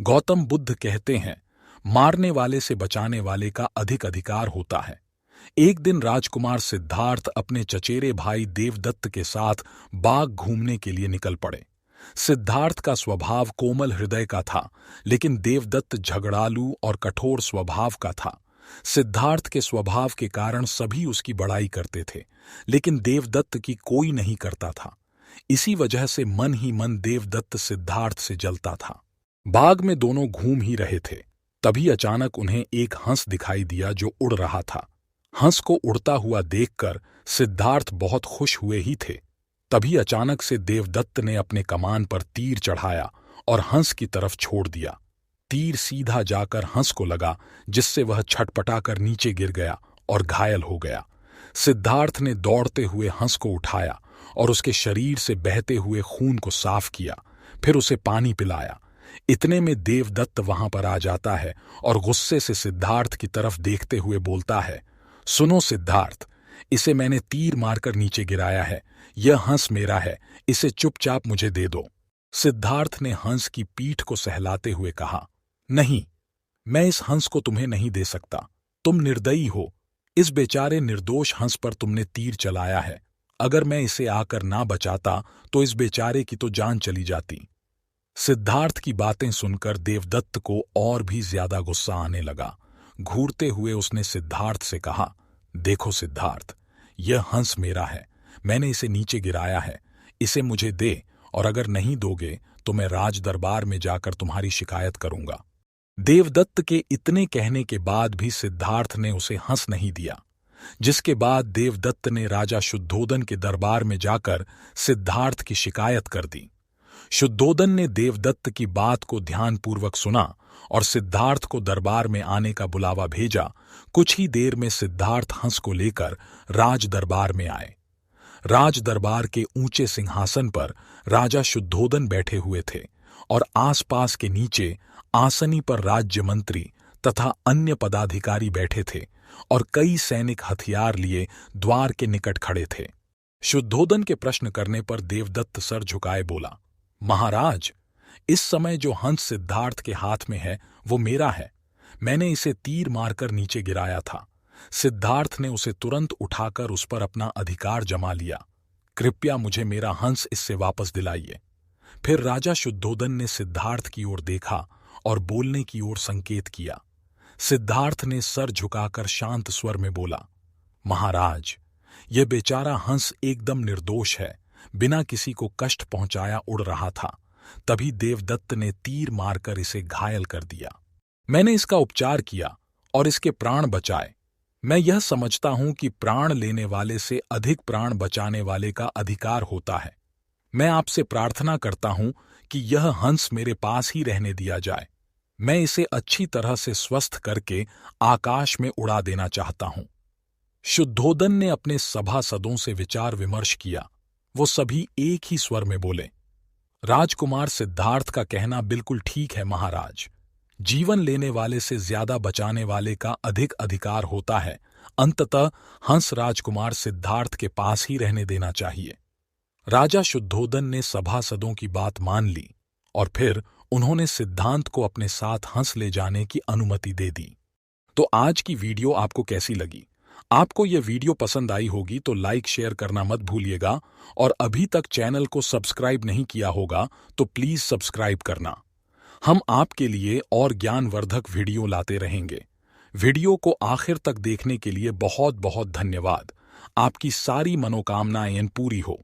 गौतम बुद्ध कहते हैं, मारने वाले से बचाने वाले का अधिक अधिकार होता है। एक दिन राजकुमार सिद्धार्थ अपने चचेरे भाई देवदत्त के साथ बाग घूमने के लिए निकल पड़े। सिद्धार्थ का स्वभाव कोमल हृदय का था, लेकिन देवदत्त झगड़ालू और कठोर स्वभाव का था। सिद्धार्थ के स्वभाव के कारण सभी उसकी बड़ाई करते थे, लेकिन देवदत्त की कोई नहीं करता था। इसी वजह से मन ही मन देवदत्त सिद्धार्थ से जलता था। बाग में दोनों घूम ही रहे थे, तभी अचानक उन्हें एक हंस दिखाई दिया जो उड़ रहा था। हंस को उड़ता हुआ देखकर सिद्धार्थ बहुत खुश हुए ही थे। तभी अचानक से देवदत्त ने अपने कमान पर तीर चढ़ाया और हंस की तरफ छोड़ दिया। तीर सीधा जाकर हंस को लगा, जिससे वह छटपटाकर नीचे गिर गया और घायल हो गया। सिद्धार्थ ने दौड़ते हुए हंस को उठाया और उसके शरीर से बहते हुए खून को साफ किया, फिर उसे पानी पिलाया। इतने में देवदत्त वहां पर आ जाता है और गुस्से से सिद्धार्थ की तरफ देखते हुए बोलता है, सुनो सिद्धार्थ, इसे मैंने तीर मारकर नीचे गिराया है। यह हंस मेरा है, इसे चुपचाप मुझे दे दो। सिद्धार्थ ने हंस की पीठ को सहलाते हुए कहा, नहीं, मैं इस हंस को तुम्हें नहीं दे सकता। तुम निर्दयी हो। इस बेचारे निर्दोष हंस पर तुमने तीर चलाया है। अगर मैं इसे आकर ना बचाता तो इस बेचारे की तो जान चली जाती। सिद्धार्थ की बातें सुनकर देवदत्त को और भी ज्यादा गुस्सा आने लगा। घूरते हुए उसने सिद्धार्थ से कहा, देखो सिद्धार्थ, यह हंस मेरा है, मैंने इसे नीचे गिराया है। इसे मुझे दे, और अगर नहीं दोगे तो मैं राज दरबार में जाकर तुम्हारी शिकायत करूंगा। देवदत्त के इतने कहने के बाद भी सिद्धार्थ ने उसे हंस नहीं दिया, जिसके बाद देवदत्त ने राजा शुद्धोदन के दरबार में जाकर सिद्धार्थ की शिकायत कर दी। शुद्धोदन ने देवदत्त की बात को ध्यानपूर्वक सुना और सिद्धार्थ को दरबार में आने का बुलावा भेजा। कुछ ही देर में सिद्धार्थ हंस को लेकर राज दरबार में आए। राज दरबार के ऊंचे सिंहासन पर राजा शुद्धोदन बैठे हुए थे और आसपास के नीचे आसनी पर राज्य मंत्री तथा अन्य पदाधिकारी बैठे थे और कई सैनिक हथियार लिए द्वार के निकट खड़े थे। शुद्धोदन के प्रश्न करने पर देवदत्त सर झुकाए बोला, महाराज, इस समय जो हंस सिद्धार्थ के हाथ में है वो मेरा है। मैंने इसे तीर मारकर नीचे गिराया था। सिद्धार्थ ने उसे तुरंत उठाकर उस पर अपना अधिकार जमा लिया। कृपया मुझे मेरा हंस इससे वापस दिलाइए। फिर राजा शुद्धोदन ने सिद्धार्थ की ओर देखा और बोलने की ओर संकेत किया। सिद्धार्थ ने सर झुकाकर शांत स्वर में बोला, महाराज, यह बेचारा हंस एकदम निर्दोष है, बिना किसी को कष्ट पहुंचाया उड़ रहा था। तभी देवदत्त ने तीर मारकर इसे घायल कर दिया। मैंने इसका उपचार किया और इसके प्राण बचाए। मैं यह समझता हूं कि प्राण लेने वाले से अधिक प्राण बचाने वाले का अधिकार होता है। मैं आपसे प्रार्थना करता हूं कि यह हंस मेरे पास ही रहने दिया जाए। मैं इसे अच्छी तरह से स्वस्थ करके आकाश में उड़ा देना चाहता हूं। शुद्धोदन ने अपने सभासदों से विचार विमर्श किया। वो सभी एक ही स्वर में बोले, राजकुमार सिद्धार्थ का कहना बिल्कुल ठीक है महाराज। जीवन लेने वाले से ज्यादा बचाने वाले का अधिक अधिकार होता है। अंततः हंस राजकुमार सिद्धार्थ के पास ही रहने देना चाहिए। राजा शुद्धोदन ने सभासदों की बात मान ली और फिर उन्होंने सिद्धांत को अपने साथ हंस ले जाने की अनुमति दे दी। तो आज की वीडियो आपको कैसी लगी? आपको यह वीडियो पसंद आई होगी तो लाइक शेयर करना मत भूलिएगा, और अभी तक चैनल को सब्सक्राइब नहीं किया होगा तो प्लीज सब्सक्राइब करना। हम आपके लिए और ज्ञानवर्धक वीडियो लाते रहेंगे। वीडियो को आखिर तक देखने के लिए बहुत बहुत धन्यवाद। आपकी सारी मनोकामनाएं पूरी हो।